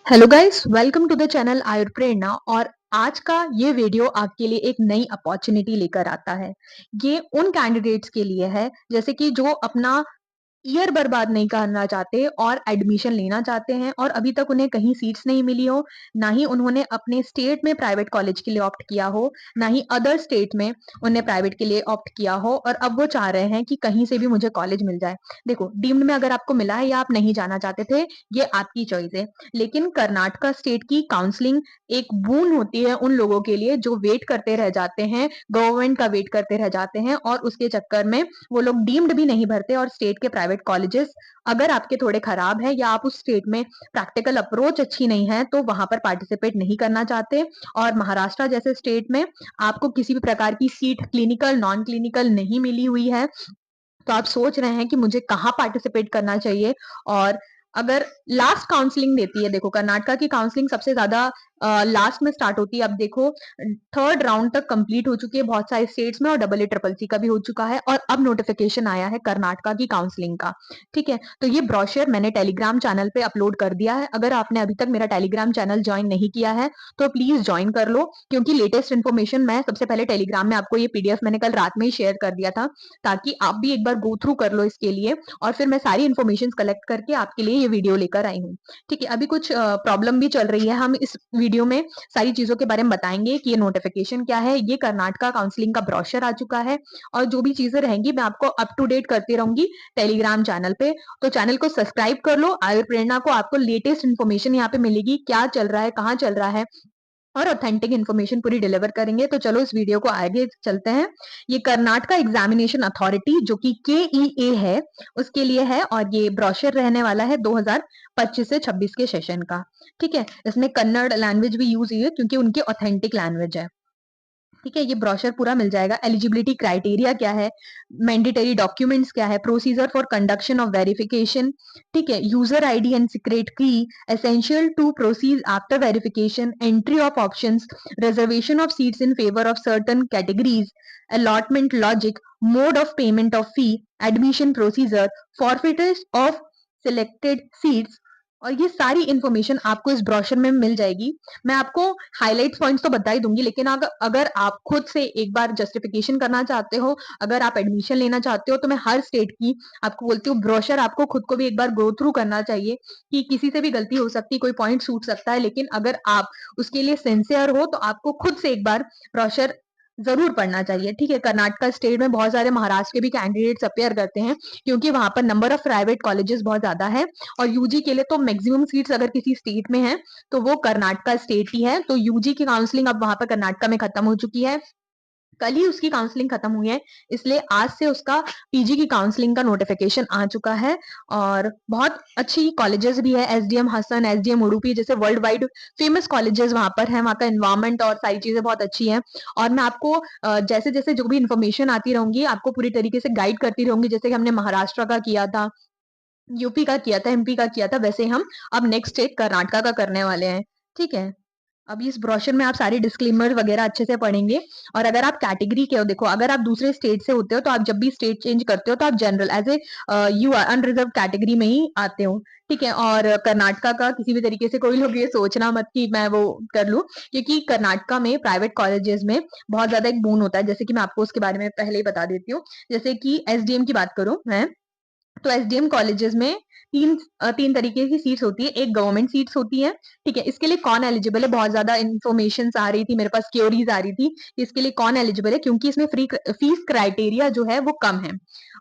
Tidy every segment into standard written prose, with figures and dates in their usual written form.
Hello guys, welcome to the channel Ayur Prerna. और आज का ये वीडियो आपके लिए एक नई अपॉर्चुनिटी लेकर आता है। ये उन कैंडिडेट्स के लिए है जैसे कि जो अपना ईयर बर्बाद नहीं करना चाहते और एडमिशन लेना चाहते हैं और अभी तक उन्हें कहीं सीट्स नहीं मिली हो, ना ही उन्होंने अपने स्टेट में प्राइवेट कॉलेज के लिए ऑप्ट किया हो, ना ही अदर स्टेट में उन्हें प्राइवेट के लिए ऑप्ट किया हो, और अब वो चाह रहे हैं कि कहीं से भी मुझे कॉलेज मिल जाए। देखो, डीम्ड में अगर आपको मिला है या आप नहीं जाना चाहते थे, ये आपकी चॉइस है। लेकिन कर्नाटका स्टेट की काउंसलिंग एक बून होती है उन लोगों के लिए जो वेट करते रह जाते हैं, गवर्नमेंट का वेट करते रह जाते हैं, और उसके चक्कर में वो लोग डीम्ड भी नहीं भरते और स्टेट के प्राइवेट कॉलेजेस अगर आपके थोड़े खराब है या आप उस स्टेट में प्रैक्टिकल अप्रोच अच्छी नहीं है तो वहां पर पार्टिसिपेट नहीं करना चाहते। और महाराष्ट्र जैसे स्टेट में आपको किसी भी प्रकार की सीट क्लिनिकल नॉन क्लिनिकल नहीं मिली हुई है, तो आप सोच रहे हैं कि मुझे कहाँ पार्टिसिपेट करना चाहिए। और अगर लास्ट काउंसलिंग देती है, देखो कर्नाटका की काउंसलिंग सबसे ज्यादा लास्ट में स्टार्ट होती है। अब देखो, थर्ड राउंड तक कंप्लीट हो चुकी है बहुत सारे स्टेट्स में और डबल ए ट्रिपल सी का भी हो चुका है, और अब नोटिफिकेशन आया है कर्नाटका की काउंसलिंग का। ठीक है, तो ये ब्रोशर मैंने टेलीग्राम चैनल पे अपलोड कर दिया है। अगर आपने अभी तक मेरा टेलीग्राम चैनल ज्वाइन नहीं किया है तो प्लीज ज्वाइन कर लो, क्योंकि लेटेस्ट इन्फॉर्मेशन मैं सबसे पहले टेलीग्राम में आपको ये पीडीएफ मैंने कल रात में ही शेयर कर दिया था, ताकि आप भी एक बार गो थ्रू कर लो इसके लिए। और फिर मैं सारी इन्फॉर्मेशन कलेक्ट करके आपके लिए ये वीडियो लेकर आई हूँ। ठीक है, अभी कुछ प्रॉब्लम भी चल रही है, हम इस वीडियो में सारी चीजों के बारे में बताएंगे कि ये नोटिफिकेशन क्या है, ये कर्नाटका काउंसलिंग का ब्रोशर आ चुका है, और जो भी चीजें रहेंगी मैं आपको अप टू डेट करती रहूंगी टेलीग्राम चैनल पे। तो चैनल को सब्सक्राइब कर लो, आयुर प्रेरणा को आपको लेटेस्ट इन्फॉर्मेशन यहाँ पे मिलेगी, क्या चल रहा है, कहाँ चल रहा है, और ऑथेंटिक इन्फॉर्मेशन पूरी डिलीवर करेंगे। तो चलो इस वीडियो को आगे चलते हैं। ये कर्नाटका एग्जामिनेशन अथॉरिटी जो कि केईए है उसके लिए है, और ये ब्रोशर रहने वाला है 2025 से 26 के सेशन का। ठीक है, इसमें कन्नड़ लैंग्वेज भी यूज हुई है क्योंकि उनकी ऑथेंटिक लैंग्वेज है। ठीक है, ये ब्रोशर पूरा मिल जाएगा। एलिजिबिलिटी क्राइटेरिया क्या है, मैंडेटरी डॉक्यूमेंट्स क्या है, procedure for conduction of verification, ठीक है, user ID and secret key, essential to proceed after verification, entry of options, reservation of seats in favour of certain categories, allotment logic, mode of payment of fee, admission procedure, forfeitures of selected seats. और ये सारी information आपको इस brochure में मिल जाएगी। मैं आपको highlight points तो बता ही दूंगी, लेकिन अगर अगर आप खुद से एक बार जस्टिफिकेशन करना चाहते हो, अगर आप एडमिशन लेना चाहते हो, तो मैं हर स्टेट की आपको बोलती हूँ ब्रोशर आपको खुद को भी एक बार गो थ्रू करना चाहिए, कि किसी से भी गलती हो सकती है, कोई पॉइंट छूट सकता है, लेकिन अगर आप उसके लिए सिंसियर हो तो आपको खुद से एक बार ब्रोशर जरूर पढ़ना चाहिए। ठीक है, कर्नाटका स्टेट में बहुत सारे महाराष्ट्र के भी कैंडिडेट्स अपेयर करते हैं, क्योंकि वहां पर नंबर ऑफ प्राइवेट कॉलेजेस बहुत ज्यादा है, और यूजी के लिए तो मैक्सिमम सीट्स अगर किसी स्टेट में है तो वो कर्नाटका स्टेट ही है। तो यूजी की काउंसलिंग अब वहां पर कर्नाटका में खत्म हो चुकी है, कल ही उसकी काउंसलिंग खत्म हुई है, इसलिए आज से उसका पीजी की काउंसलिंग का नोटिफिकेशन आ चुका है। और बहुत अच्छी कॉलेजेस भी है, एसडीएम हसन, एसडीएम उडुपी जैसे वर्ल्ड वाइड फेमस कॉलेजेस वहां पर है, वहां का एनवायरमेंट और सारी चीजें बहुत अच्छी है। और मैं आपको जैसे जैसे जो भी इन्फॉर्मेशन आती रहूंगी आपको पूरी तरीके से गाइड करती रहूंगी, जैसे कि हमने महाराष्ट्र का किया था, यूपी का किया था, एमपी का किया था, वैसे हम अब नेक्स्ट स्टेट कर्नाटका का करने वाले हैं। ठीक है, अब इस ब्रोशर में आप सारी डिस्क्लेमर वगैरह अच्छे से पढ़ेंगे। और अगर आप कैटेगरी के हो, देखो अगर आप दूसरे स्टेट से होते हो तो आप जब भी स्टेट चेंज करते हो तो आप general as a U R unreserve category में ही आते हो। ठीक है, और कर्नाटका का किसी भी तरीके से कोई लोग ये सोचना मत कि मैं वो कर लूं, क्योंकि कर्नाटका में प्राइवेट कॉलेजेस में बहुत ज्यादा एक बून होता है, जैसे कि मैं आपको उसके बारे में पहले ही बता देती हूँ। जैसे कि एसडीएम की बात करूं मैं, तो एसडीएम कॉलेजेस में तीन तरीके की सीट्स होती है। एक गवर्नमेंट सीट्स होती है। ठीक है, इसके लिए कौन एलिजिबल है, बहुत ज्यादा इन्फॉर्मेशन आ रही थी मेरे पास, क्योरीज आ रही थी कि इसके लिए कौन एलिजिबल है, क्योंकि इसमें फीस क्राइटेरिया जो है वो कम है।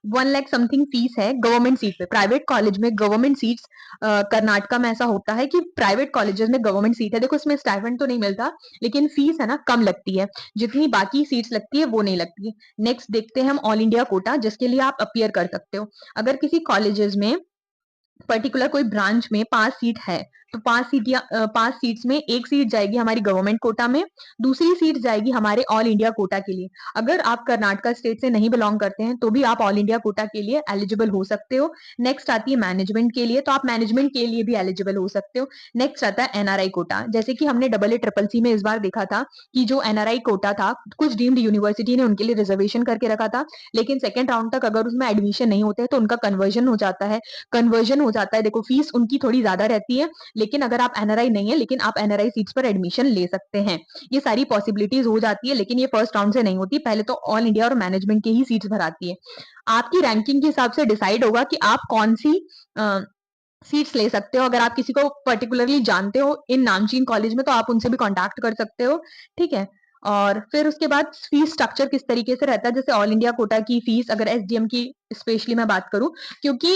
1 लाख समथिंग फीस है गवर्नमेंट सीट पे। प्राइवेट कॉलेज में गवर्नमेंट सीट्स, कर्नाटका में ऐसा होता है कि प्राइवेट कॉलेजेस में गवर्नमेंट सीट है, देखो इसमें स्टाइपेंड तो नहीं मिलता, लेकिन फीस है ना कम लगती है, जितनी बाकी सीट्स लगती है वो नहीं लगती। नेक्स्ट देखते हैं हम ऑल इंडिया कोटा, जिसके लिए आप अपियर कर सकते हो। अगर किसी कॉलेजेस में पर्टिकुलर कोई ब्रांच में 5 सीट है, तो 5 सीट या 5 सीट्स में एक सीट जाएगी हमारी गवर्नमेंट कोटा में, दूसरी सीट जाएगी हमारे ऑल इंडिया कोटा के लिए। अगर आप कर्नाटका स्टेट से नहीं बिलोंग करते हैं तो भी आप ऑल इंडिया कोटा के लिए एलिजिबल हो सकते हो। नेक्स्ट आती है मैनेजमेंट के लिए, तो आप मैनेजमेंट के लिए भी एलिजिबल हो सकते हो। नेक्स्ट आता है एनआरआई कोटा, जैसे कि हमने डबल ए ट्रिपल सी में इस बार देखा था कि जो एनआरआई कोटा था कुछ डीम्ड यूनिवर्सिटी ने उनके लिए रिजर्वेशन करके रखा था, लेकिन सेकेंड राउंड तक अगर उसमें एडमिशन नहीं होते तो उनका कन्वर्जन हो जाता है। देखो फीस उनकी थोड़ी ज्यादा रहती है, लेकिन अगर आप एनआरआई नहीं है, लेकिन आप एनआरआई सीट्स पर एडमिशन ले सकते हैं। ये सारी पॉसिबिलिटीज हो जाती है, लेकिन ये फर्स्ट राउंड से नहीं होती। पहले तो ऑल इंडिया और मैनेजमेंट की ही सीट्स भराती है। आपकी रैंकिंग के हिसाब से डिसाइड होगा कि आप कौन सी सीट्स ले सकते हो। अगर आप किसी को पर्टिकुलरली जानते हो इन नामचीन कॉलेज में, तो आप उनसे भी कांटेक्ट कर सकते हो, ठीक है। और फिर उसके बाद फीस स्ट्रक्चर किस तरीके से रहता है, जैसे ऑल इंडिया कोटा की फीस, अगर एसडीएम की स्पेशली मैं बात करूं, क्योंकि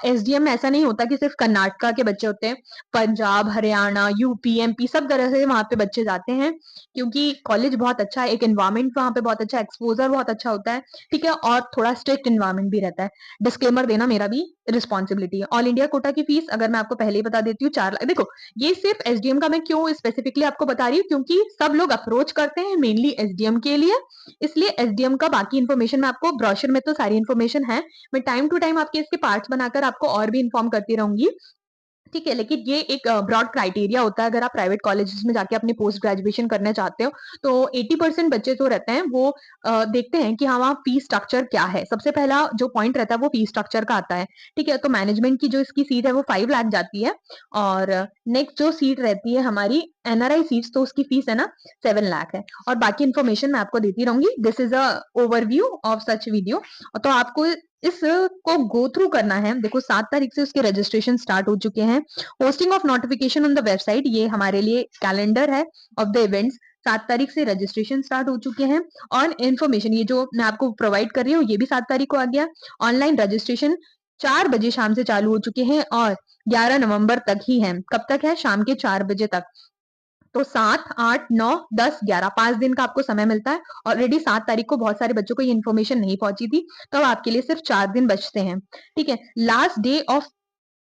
एसडीएम में ऐसा नहीं होता कि सिर्फ कर्नाटका के बच्चे होते हैं, पंजाब, हरियाणा, यूपी, एमपी सब तरह से वहां पे बच्चे जाते हैं, क्योंकि कॉलेज बहुत अच्छा है, एक एनवायरमेंट वहां पे बहुत अच्छा, एक्सपोजर बहुत अच्छा होता है, ठीक है, और थोड़ा स्ट्रिक्ट एनवायरमेंट भी रहता है। डिस्क्लेमर देना मेरा भी रिस्पॉन्सिबिलिटी है। ऑल इंडिया कोटा की फीस अगर मैं आपको पहले ही बता देती हूँ, 4 लाख। देखो, ये सिर्फ एसडीएम का मैं क्यों स्पेसिफिकली आपको बता रही हूँ, क्योंकि सब लोग अप्रोच करते हैं मेनली एसडीएम के लिए, इसलिए एसडीएम का बाकी इन्फॉर्मेशन मैं आपको, ब्रोशर में तो सारी इन्फॉर्मेशन है, मैं टाइम टू टाइम आपके इसके पार्ट्स बनाकर आपको और भी इन्फॉर्म करती रहूंगी, ठीक है। लेकिन ये एक ब्रॉड क्राइटेरिया होता है, अगर आप प्राइवेट कॉलेजेस में जाके अपनी पोस्ट ग्रेजुएशन करना चाहते हो, तो 80% बच्चे जो रहते हैं वो देखते हैं कि हाँ, वहाँ फीस स्ट्रक्चर क्या है। सबसे पहला जो पॉइंट रहता है वो फीस स्ट्रक्चर का आता है, ठीक है। तो मैनेजमेंट की जो इसकी सीट है वो 5 लाख जाती है, और नेक्स्ट जो सीट रहती है हमारी एनआरआई सीट्स, तो उसकी फीस है ना 7 लाख है। और बाकी इन्फॉर्मेशन मैं आपको देती रहूंगी। This is a overview of such video. तो आपको इस को गो थ्रू करना है। देखो, 7 तारीख से उसके रजिस्ट्रेशन स्टार्ट हो चुके हैं। Posting of notification on the website, ये हमारे लिए कैलेंडर है ऑफ द इवेंट्स। 7 तारीख से रजिस्ट्रेशन स्टार्ट हो चुके हैं, और इन्फॉर्मेशन ये जो मैं आपको प्रोवाइड कर रही हूँ ये भी 7 तारीख को आ गया। ऑनलाइन रजिस्ट्रेशन 4 बजे शाम से चालू हो चुके हैं, और 11 नवंबर तक ही है। कब तक है? शाम के 4 बजे तक। तो 7, 8, 9, 10, 11 5 दिन का आपको समय मिलता है। ऑलरेडी 7 तारीख को बहुत सारे बच्चों को ये इन्फॉर्मेशन नहीं पहुंची थी, तो आपके लिए सिर्फ 4 दिन बचते हैं, ठीक है। लास्ट डे ऑफ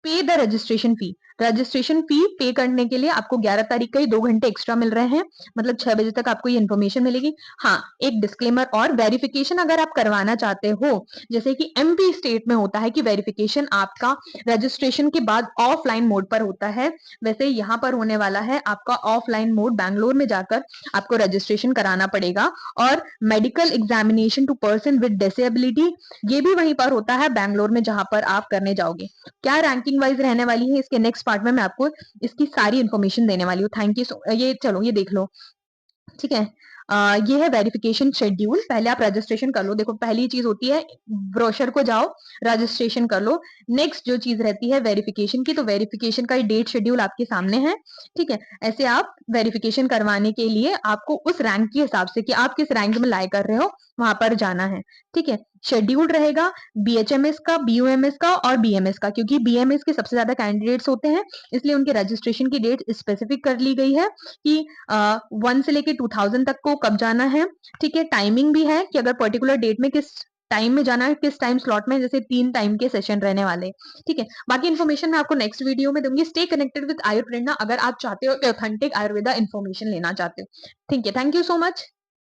पे the registration fee, registration fee पे करने के लिए आपको 11 तारीख का ही 2 घंटे एक्स्ट्रा मिल रहे हैं, मतलब 6 बजे तक आपको ये इन्फॉर्मेशन मिलेगी। हाँ, एक डिस्क्लेमर और, वेरिफिकेशन अगर आप करवाना चाहते हो, जैसे कि एमपी स्टेट में होता है कि वेरिफिकेशन आपका रजिस्ट्रेशन के बाद ऑफलाइन मोड पर होता है, वैसे यहाँ पर होने वाला है आपका ऑफलाइन मोड। बैंगलोर में जाकर आपको रजिस्ट्रेशन कराना पड़ेगा, और medical examination to person with disability, ये भी वहीं पर होता है बैंगलोर में जहां पर आप करने जाओगे। क्या रैंकिंग वाइज रहने वाली है, इसके नेक्स्ट पार्ट में मैं आपको इसकी सारी इन्फॉर्मेशन देने वाली हूँ। थैंक यू सो, ये चलो ये देख लो, ठीक है। ये है वेरिफिकेशन शेड्यूल। पहले आप रजिस्ट्रेशन कर लो। देखो, पहली चीज होती है ब्रोशर को जाओ, रजिस्ट्रेशन कर लो। नेक्स्ट जो चीज रहती है वेरिफिकेशन की, तो वेरिफिकेशन का डेट शेड्यूल आपके सामने है, ठीक है। ऐसे आप वेरिफिकेशन करवाने के लिए आपको उस रैंक के हिसाब से कि आप किस रैंक में लाई कर रहे हो वहां पर जाना है, ठीक है। शेड्यूल रहेगा बीएचएमएस का, बीयूएमएस का और बीएमएस का, क्योंकि बीएमएस के सबसे ज्यादा कैंडिडेट्स होते हैं, इसलिए उनके रजिस्ट्रेशन की डेट स्पेसिफिक कर ली गई है कि 1 से लेके 2000 तक को कब जाना है, ठीक है। टाइमिंग भी है कि अगर पर्टिकुलर डेट में किस टाइम में जाना है, किस टाइम स्लॉट में, जैसे 3 टाइम के सेशन रहने वाले, ठीक है। बाकी इन्फॉर्मेशन मैं आपको नेक्स्ट वीडियो में दूंगी। स्टे कनेक्टेड विद आयुर्प्रेरणा अगर आप चाहते हो कि ऑथेंटिक आयुर्वेदा इन्फॉर्मेशन लेना चाहते हो, ठीक है। Thank you so much.